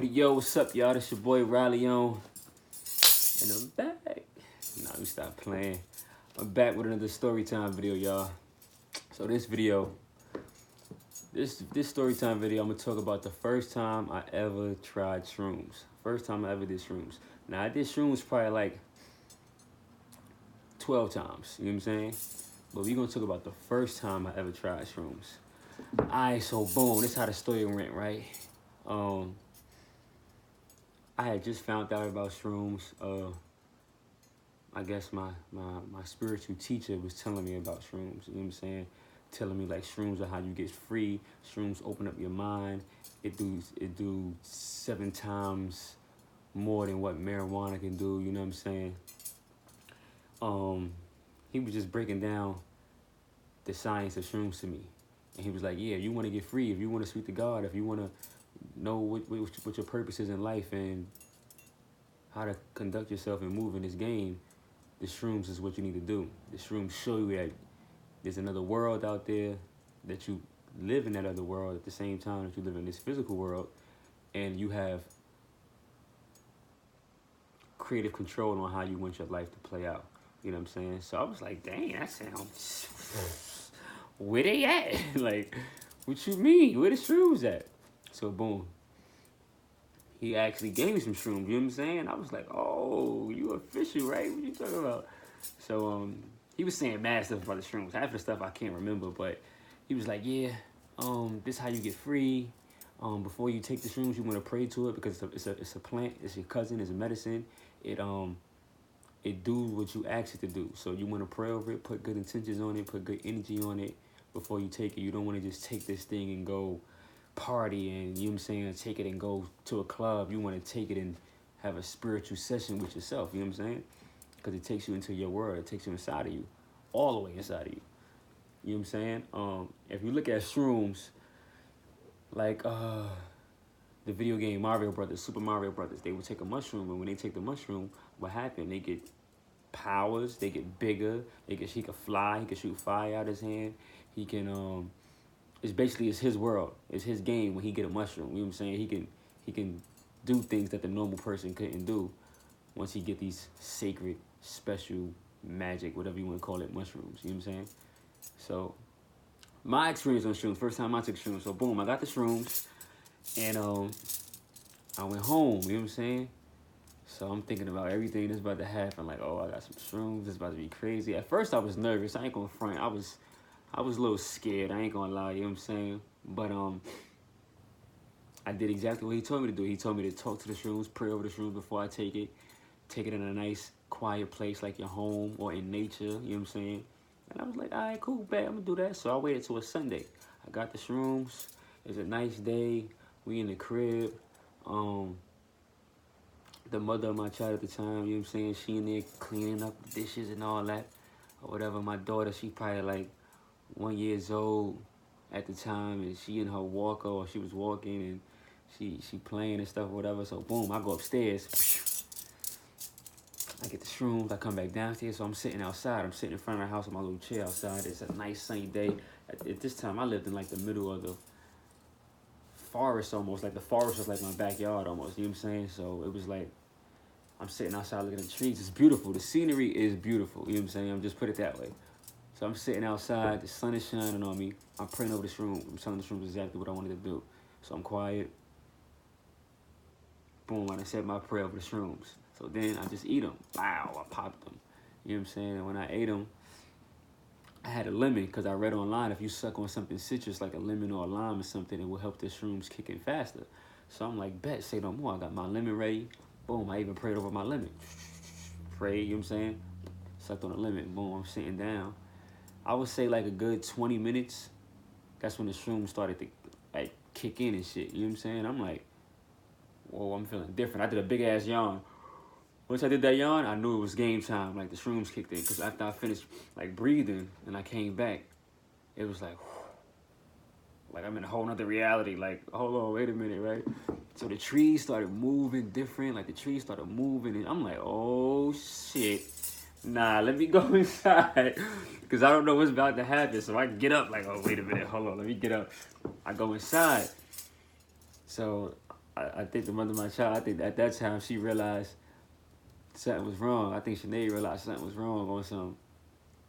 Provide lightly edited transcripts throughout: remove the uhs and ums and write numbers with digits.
Yo, what's up, y'all? This your boy Riley on, and I'm back. Nah, we stop playing. I'm back with another story time video, y'all. So this story time video, I'm gonna talk about the first time I ever tried shrooms. First time I ever did shrooms. Now I did shrooms probably like 12 times. You know what I'm saying? But we gonna talk about the first time I ever tried shrooms. Alright, so boom, this is how the story went, right? I had just found out about shrooms. I guess my spiritual teacher was telling me about shrooms. You know what I'm saying? Telling me like shrooms are how you get free. Shrooms open up your mind. It do 7 times more than what marijuana can do. You know what I'm saying? He was just breaking down the science of shrooms to me, and he was like, "Yeah, if you want to get free, if you want to speak to God, if you want to know what your purpose is in life and how to conduct yourself and move in this game, the shrooms is what you need to do. The shrooms show you that there's another world out there, that you live in that other world at the same time that you live in this physical world, and you have creative control on how you want your life to play out." You know what I'm saying? So I was like, dang, that sounds... Where they at? Like, what you mean? Where the shrooms at? So boom. He actually gave me some shrooms, you know what I'm saying? I was like, oh, you official, right? What you talking about? So he was saying mad stuff about the shrooms. Half of the stuff I can't remember, but he was like, yeah, this is how you get free. Before you take the shrooms, you want to pray to it because it's a plant, it's your cousin, it's a medicine. It do what you ask it to do. So you want to pray over it, put good intentions on it, put good energy on it before you take it. You don't want to just take this thing and go party and, you know what I'm saying, take it and go to a club. You want to take it and have a spiritual session with yourself, you know what I'm saying? Because it takes you into your world. It takes you inside of you, all the way inside of you. You know what I'm saying? If you look at shrooms, like the video game Mario Brothers, Super Mario Brothers, they would take a mushroom, and when they take the mushroom, what happened? They get powers, they get bigger, he can fly, he can shoot fire out his hand, he can it's his world, it's his game when he get a mushroom. You know what I'm saying? He can do things that the normal person couldn't do once he get these sacred, special, magic, whatever you want to call it, mushrooms. You know what I'm saying? So my experience on shrooms, first time I took shrooms. So boom, I got the shrooms, and I went home. You know what I'm saying? So I'm thinking about everything that's about to happen. Like, oh, I got some shrooms. It's about to be crazy. At first, I was nervous. I ain't gonna front. I was a little scared. I ain't gonna lie. You know what I'm saying? But I did exactly what he told me to do. He told me to talk to the shrooms, pray over the shrooms before I take it. Take it in a nice, quiet place like your home or in nature. You know what I'm saying? And I was like, all right, cool, bet. I'm gonna do that. So I waited till a Sunday. I got the shrooms. It's a nice day. We in the crib. The mother of my child at the time, you know what I'm saying, she in there cleaning up the dishes and all that, or whatever. My daughter, she probably like 1 year old at the time, and she in her walker, or she was walking, and she playing and stuff, or whatever. So boom, I go upstairs, I get the shrooms, I come back downstairs. So I'm sitting outside, I'm sitting in front of the house with my little chair outside. It's a nice sunny day. At this time, I lived in like the middle of the forest almost, like the forest was like my backyard almost, you know what I'm saying? So it was like, I'm sitting outside looking at the trees. It's beautiful. The scenery is beautiful. You know what I'm saying? I'm just put it that way. So I'm sitting outside. The sun is shining on me. I'm praying over the shroom. I'm telling the shrooms exactly what I wanted to do. So I'm quiet. Boom, I said my prayer over the shrooms. So then I just eat them. Wow, I popped them. You know what I'm saying? And when I ate them, I had a lemon because I read online if you suck on something citrus like a lemon or a lime or something, it will help the shrooms kick in faster. So I'm like, bet, say no more. I got my lemon ready. Boom, I even prayed over my lemon. Prayed, you know what I'm saying? Sucked on the lemon. Boom, I'm sitting down. I would say like a good 20 minutes. That's when the shrooms started to like kick in and shit. You know what I'm saying? I'm like, whoa, I'm feeling different. I did a big ass yawn. Once I did that yawn, I knew it was game time. Like the shrooms kicked in. Because after I finished like breathing and I came back, it was like, like I'm in a whole nother reality. Like, hold on, wait a minute, right? So the trees started moving different. Like the trees started moving, and I'm like, oh shit. Nah, let me go inside. Because I don't know what's about to happen. So I get up like, oh, wait a minute, hold on, let me get up. I go inside. So I think the mother of my child, I think at that time she realized something was wrong. I think Sinead realized something was wrong on some,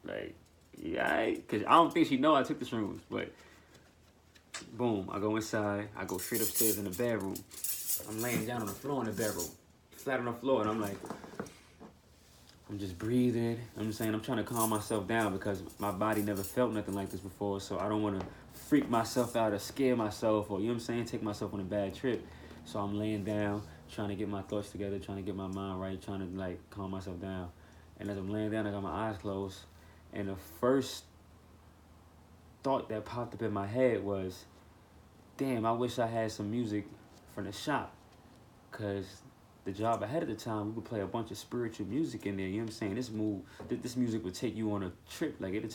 like, yeah, because I don't think she know I took the shrooms, but boom, I go inside, I go straight upstairs in the bedroom. I'm laying down on the floor in the bedroom, flat on the floor, and I'm like, I'm just breathing. I'm just saying, I'm trying to calm myself down because my body never felt nothing like this before, so I don't want to freak myself out or scare myself or, you know what I'm saying, take myself on a bad trip. So I'm laying down, trying to get my thoughts together, trying to get my mind right, trying to, like, calm myself down. And as I'm laying down, I got my eyes closed, and the first thought that popped up in my head was, damn, I wish I had some music from the shop, because the job I had at the time, we would play a bunch of spiritual music in there, you know what I'm saying? This music would take you on a trip, like it'll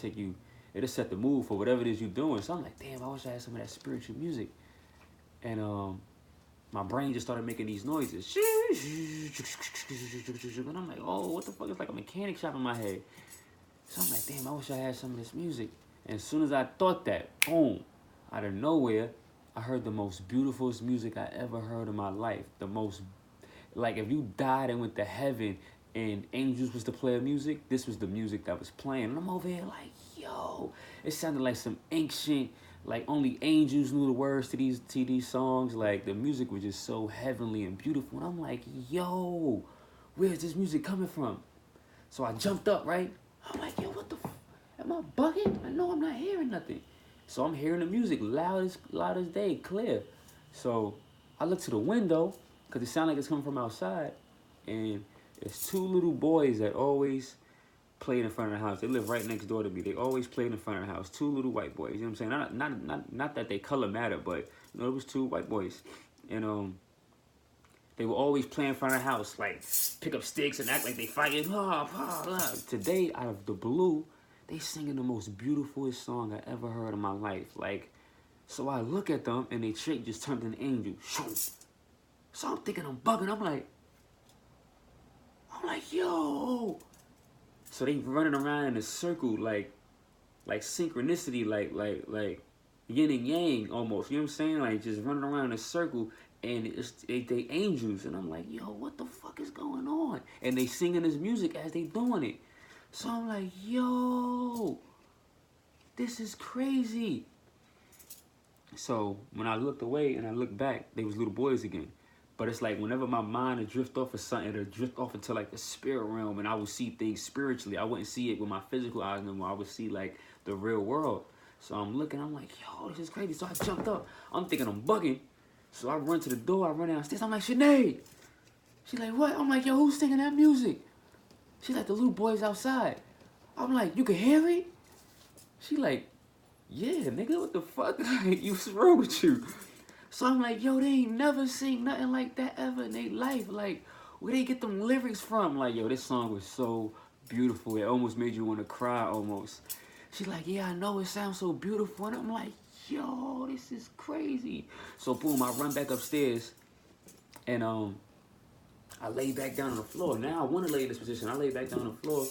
set the mood for whatever it is you're doing. So I'm like, damn, I wish I had some of that spiritual music. And my brain just started making these noises. And I'm like, oh, what the fuck? It's like a mechanic shop in my head. So I'm like, damn, I wish I had some of this music. And as soon as I thought that, boom, out of nowhere, I heard the most beautiful music I ever heard in my life. The most, like, if you died and went to heaven and angels was to play music, this was the music that was playing. And I'm over here like, yo, it sounded like some ancient, like only angels knew the words to these songs. Like, the music was just so heavenly and beautiful. And I'm like, yo, where's this music coming from? So I jumped up, right? I'm like, yo, what the am I bugging? I know I'm not hearing nothing. So I'm hearing the music loud as day, clear. So I look to the window, because it sounded like it's coming from outside. And it's two little boys that always played in front of the house. They live right next door to me. They always played in front of the house. Two little white boys. You know what I'm saying? Not that they color matter, but you know, it was two white boys. And they were always playing in front of the house, like pick up sticks and act like they fighting. Blah, blah, blah. Today, out of the blue, they singing the most beautifulest song I ever heard in my life. Like, so I look at them and they trick just turned an angel. So I'm thinking I'm bugging. I'm like, yo. So they running around in a circle, like synchronicity, like yin and yang almost. You know what I'm saying? Like, just running around in a circle, and they angels. And I'm like, yo, what the fuck is going on? And they singing this music as they doing it. So I'm like, yo, this is crazy. So when I looked away and I looked back, they was little boys again. But it's like whenever my mind would drift off of something, it'd drift off into like the spirit realm, and I would see things spiritually. I wouldn't see it with my physical eyes anymore. I would see like the real world. So I'm looking, I'm like, yo, this is crazy. So I jumped up. I'm thinking I'm bugging. So I run to the door, I run downstairs. I'm like, Sinead. She's like, what? I'm like, yo, who's singing that music? She's like, the little boys outside. I'm like, you can hear it? She like, yeah, nigga, what the fuck? What's wrong with you? So I'm like, yo, they ain't never sing nothing like that ever in their life. Like, where they get them lyrics from? Like, yo, this song was so beautiful. It almost made you want to cry almost. She's like, yeah, I know, it sounds so beautiful. And I'm like, yo, this is crazy. So boom, I run back upstairs and I lay back down on the floor. Now I want to lay in this position. I lay back down on the floor.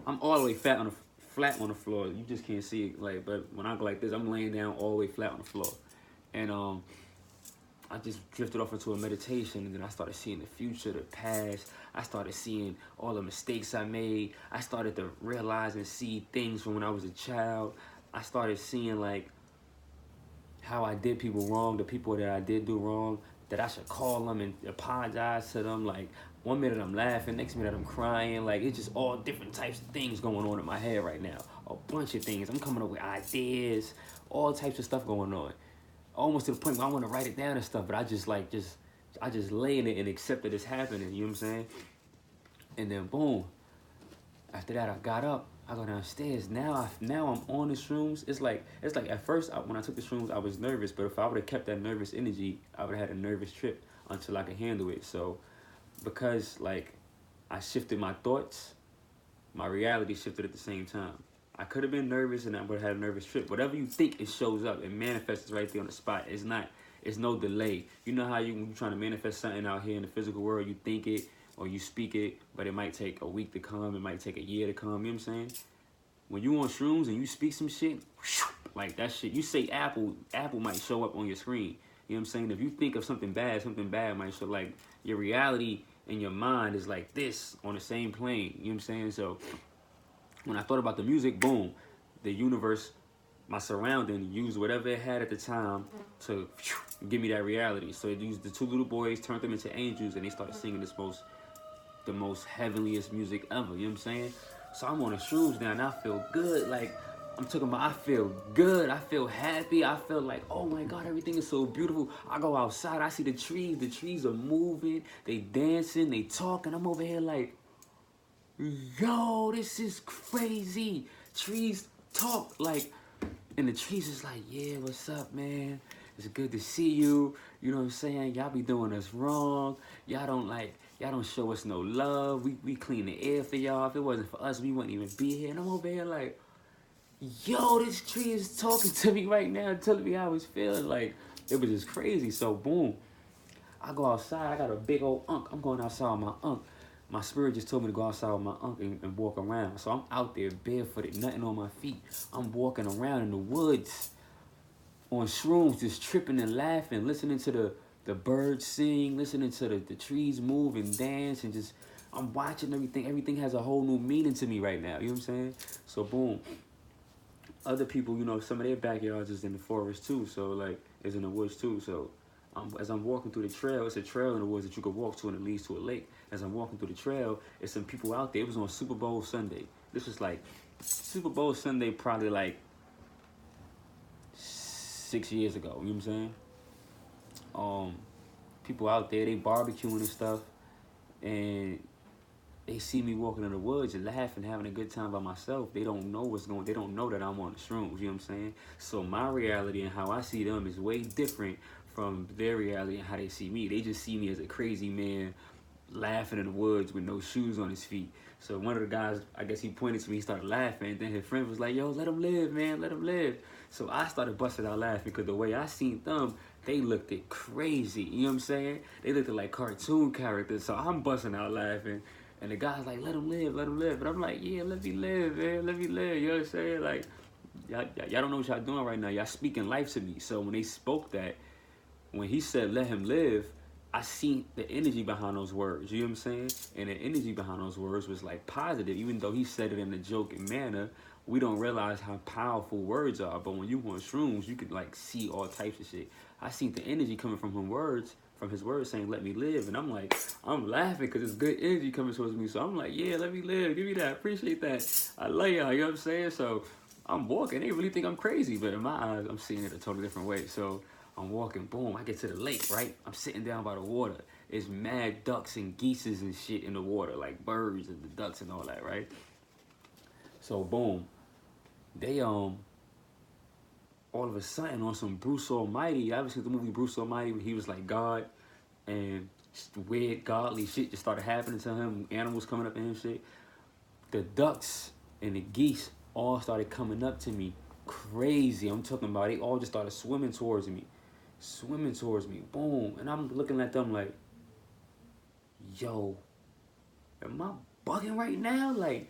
I'm all the way flat on the floor. You just can't see it, like, but when I go like this, I'm laying down all the way flat on the floor. And I just drifted off into a meditation, and then I started seeing the future, the past. I started seeing all the mistakes I made. I started to realize and see things from when I was a child. I started seeing like how I did people wrong, the people that I did do wrong, that I should call them and apologize to them. Like, one minute I'm laughing, next minute I'm crying. Like, it's just all different types of things going on in my head right now. A bunch of things. I'm coming up with ideas, all types of stuff going on. Almost to the point where I want to write it down and stuff, but I just lay in it and accept that it's happening, you know what I'm saying? And then boom, after that I got up, I go downstairs. Now I'm on the shrooms. It's like at first when I took the shrooms, I was nervous, but if I would have kept that nervous energy, I would have had a nervous trip until I could handle it. So because like I shifted my thoughts, my reality shifted at the same time. I could have been nervous and I would have had a nervous trip. Whatever you think, it shows up. It manifests right there on the spot. It's no delay. You know how when you're trying to manifest something out here in the physical world, you think it or you speak it, but it might take a week to come. It might take a year to come. You know what I'm saying? When you on shrooms and you speak some shit, like that shit, you say Apple might show up on your screen. You know what I'm saying? If you think of something bad might show like your reality and your mind is like this on the same plane. You know what I'm saying? So when I thought about the music, boom, the universe, my surrounding, used whatever it had at the time to give me that reality. So it used the two little boys, turned them into angels, and they started singing the most heavenliest music ever. You know what I'm saying? So I'm on the shrooms now, and I feel good. Like I'm talking about, I feel good. I feel happy. I feel like, oh my God, everything is so beautiful. I go outside, I see the trees. The trees are moving. They dancing. They talking. I'm over here like, yo, this is crazy. Trees talk like, and the trees is like, yeah, what's up, man? It's good to see you. You know what I'm saying? Y'all be doing us wrong. Y'all don't show us no love. We clean the air for y'all. If it wasn't for us, we wouldn't even be here. And I'm over here like, yo, this tree is talking to me right now, telling me how I was feeling. Like, it was just crazy. So, boom. I go outside. I got a big old unk. I'm going outside with my unk. My spirit just told me to go outside with my unk and walk around. So I'm out there barefooted, nothing on my feet. I'm walking around in the woods on shrooms, just tripping and laughing, listening to the birds sing, listening to the trees move and dance, and just I'm watching everything. Everything has a whole new meaning to me right now. You know what I'm saying? So boom. Other people, you know, some of their backyards is in the forest too. So like, it's in the woods too. So as I'm walking through the trail, it's a trail in the woods that you could walk to and it leads to a lake. As I'm walking through the trail, there's some people out there. It was on Super Bowl Sunday. This was like Super Bowl Sunday, probably like 6 years ago. You know what I'm saying? People out there, they barbecuing and stuff, and they see me walking in the woods and laughing, having a good time by myself. They don't know what's going. They don't know that I'm on the shrooms. You know what I'm saying? So my reality and how I see them is way different from their reality and how they see me. They just see me as a crazy man laughing in the woods with no shoes on his feet. So one of the guys, I guess he pointed to me, he started laughing, and then his friend was like, yo, let him live, man, let him live. So I started busting out laughing because the way I seen them, they looked it crazy. You know what I'm saying? They looked like cartoon characters. So I'm busting out laughing. And the guy's like, let him live, let him live. But I'm like, yeah, let me live, man, let me live. You know what I'm saying? Like, y'all don't know what y'all doing right now. Y'all speaking life to me. So when they spoke that, when he said, let him live, I seen the energy behind those words. You know what I'm saying? And the energy behind those words was like positive. Even though he said it in a joking manner, we don't realize how powerful words are. But when you want shrooms, you could like see all types of shit. I seen the energy coming from his words saying, let me live. And I'm like, I'm laughing because it's good energy coming towards me. So I'm like, yeah, let me live. Give me that. Appreciate that. I love y'all. You know what I'm saying? So I'm walking. They really think I'm crazy. But in my eyes, I'm seeing it a totally different way. So I'm walking. Boom. I get to the lake, right? I'm sitting down by the water. It's mad ducks and geeses and shit in the water. Like birds and the ducks and all that, right? So boom. They, all of a sudden on some Bruce Almighty. You ever seen the movie Bruce Almighty when he was like God and weird godly shit just started happening to him, animals coming up to him shit. The ducks and the geese all started coming up to me crazy. I'm talking about they all just started swimming towards me. Boom. And I'm looking at them like, yo, am I bugging right now? Like,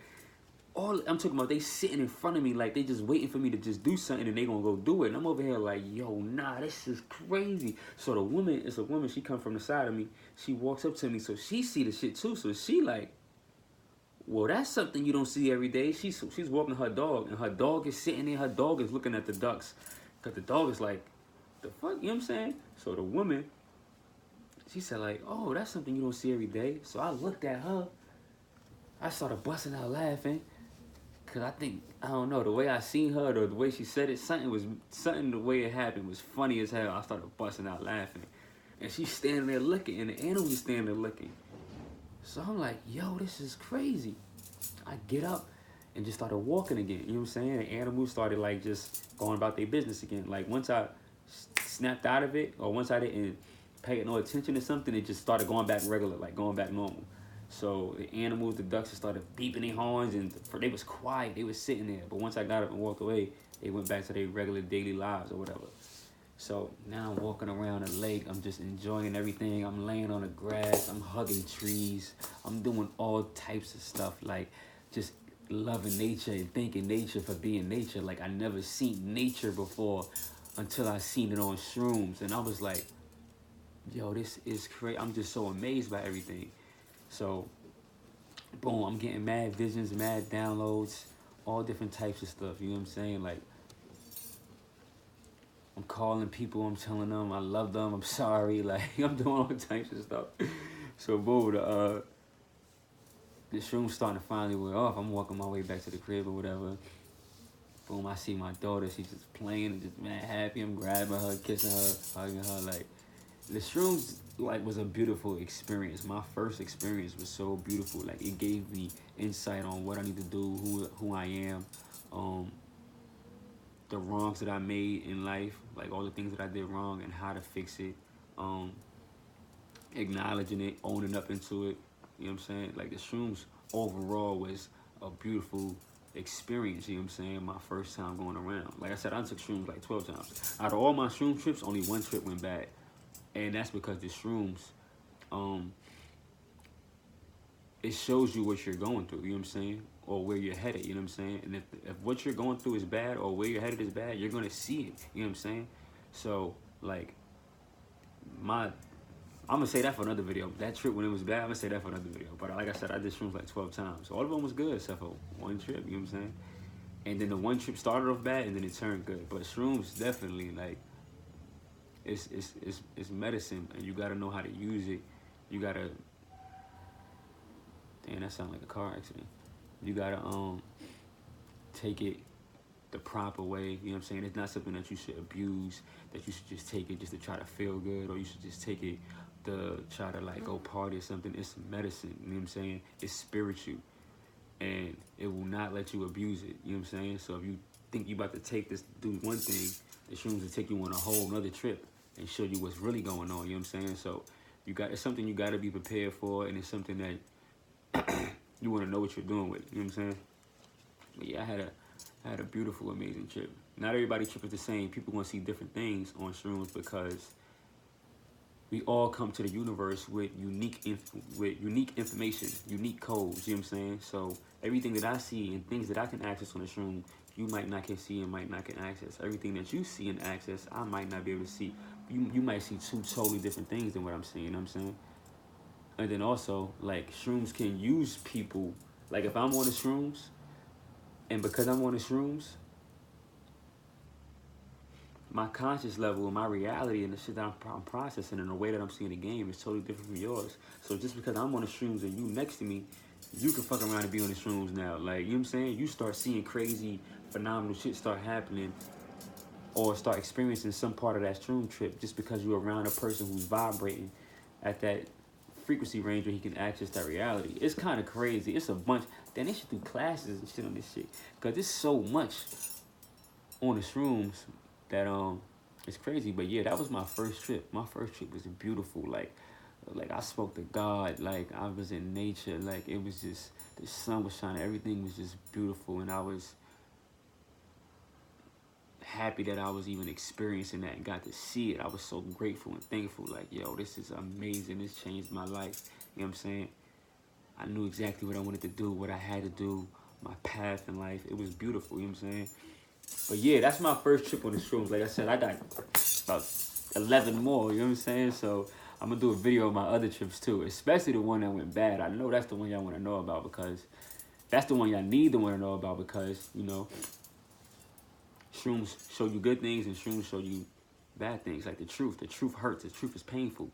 all I'm talking about, they sitting in front of me like they just waiting for me to just do something and they gonna go do it. And I'm over here like, yo, nah, this is crazy. So the woman, it's a woman, she come from the side of me. She walks up to me, so she see the shit too. So she like, well, that's something you don't see every day. She's walking her dog, and her dog is sitting there. Her dog is looking at the ducks, because the dog is like, the fuck, you know what I'm saying? So the woman, she said like, oh, that's something you don't see every day. So I looked at her. I started busting out laughing. Cause I don't know, the way I seen her, or the way she said it, something the way it happened was funny as hell. I started busting out laughing. And she's standing there looking, and the animal's standing there looking. So I'm like, yo, this is crazy. I get up and just started walking again. You know what I'm saying? The animals started like just going about their business again. Like once I snapped out of it, or once I didn't pay no attention to something, it just started going back regular, like going back normal. So the animals, the ducks, just started beeping their horns, and they was quiet. They was sitting there. But once I got up and walked away, they went back to their regular daily lives or whatever. So now I'm walking around the lake. I'm just enjoying everything. I'm laying on the grass. I'm hugging trees. I'm doing all types of stuff, like just loving nature and thanking nature for being nature. Like I never seen nature before until I seen it on shrooms, and I was like, yo, this is crazy. I'm just so amazed by everything. So, boom, I'm getting mad visions, mad downloads, all different types of stuff. You know what I'm saying? Like, I'm calling people, I'm telling them I love them, I'm sorry. Like, I'm doing all types of stuff. So, boom, the shrooms starting to finally wear off. I'm walking my way back to the crib or whatever. Boom, I see my daughter. She's just playing and just mad happy. I'm grabbing her, kissing her, hugging her. Like, the shrooms, like, was a beautiful experience. My first experience was so beautiful. Like, it gave me insight on what I need to do, who I am, the wrongs that I made in life, like all the things that I did wrong and how to fix it, um, acknowledging it, owning up into it. You know what I'm saying? Like, the shrooms overall was a beautiful experience. You know what I'm saying? My first time going around. Like I said, I took shrooms like 12 times. Out of all my shroom trips, only one trip went bad. And that's because the shrooms, um, it shows you what you're going through, you know what I'm saying? Or where you're headed, you know what I'm saying? And if what you're going through is bad or where you're headed is bad, you're gonna see it, you know what I'm saying? So, like, I'm gonna say that for another video. That trip when it was bad, I'm gonna say that for another video. But like I said, I did shrooms like 12 times. So all of them was good except for one trip, you know what I'm saying? And then the one trip started off bad and then it turned good. But shrooms definitely, like, it's medicine, and you gotta know how to use it. You gotta, damn, that sounds like a car accident. You gotta take it the proper way. You know what I'm saying? It's not something that you should abuse. That you should just take it just to try to feel good, or you should just take it to try to like go party or something. It's medicine. You know what I'm saying? It's spiritual, and it will not let you abuse it. You know what I'm saying? So if you think you about to take this, do one thing, the shrooms will take you on a whole nother trip and show you what's really going on. You know what I'm saying? So it's something you got to be prepared for, and it's something that you want to know what you're doing with. You know what I'm saying? But yeah, I had a beautiful, amazing trip. Not everybody trip is the same. People want to see different things on shrooms because we all come to the universe with unique information, unique codes. You know what I'm saying? So everything that I see and things that I can access on the shroom, you might not can see and might not can access. Everything that you see and access, I might not be able to see. You might see two totally different things than what I'm seeing. You know what I'm saying? And then also, like, shrooms can use people. Like, if I'm on the shrooms, and because I'm on the shrooms, my conscious level and my reality and the shit that I'm processing and the way that I'm seeing the game is totally different from yours. So just because I'm on the shrooms and you next to me, you can fuck around and be on the shrooms now. Like, you know what I'm saying? You start seeing crazy, phenomenal shit start happening, or start experiencing some part of that shroom trip just because you're around a person who's vibrating at that frequency range where he can access that reality. It's kind of crazy. It's a bunch. Then they should do classes and shit on this shit, because there's so much on the shrooms that it's crazy. But yeah, that was my first trip. My first trip was beautiful. Like I spoke to God. Like, I was in nature. Like, it was just, the sun was shining. Everything was just beautiful, and I was happy that I was even experiencing that and got to see it. I was so grateful and thankful. Like, yo, this is amazing. This changed my life. You know what I'm saying? I knew exactly what I wanted to do, what I had to do, my path in life. It was beautiful. You know what I'm saying? But yeah, that's my first trip on the shrooms. Like I said, I got about 11 more. You know what I'm saying? So I'm going to do a video of my other trips too, especially the one that went bad. I know that's the one y'all want to know about, because that's the one y'all need to want to know about, because, you know, shrooms show you good things and shrooms show you bad things. Like, the truth hurts. The truth is painful.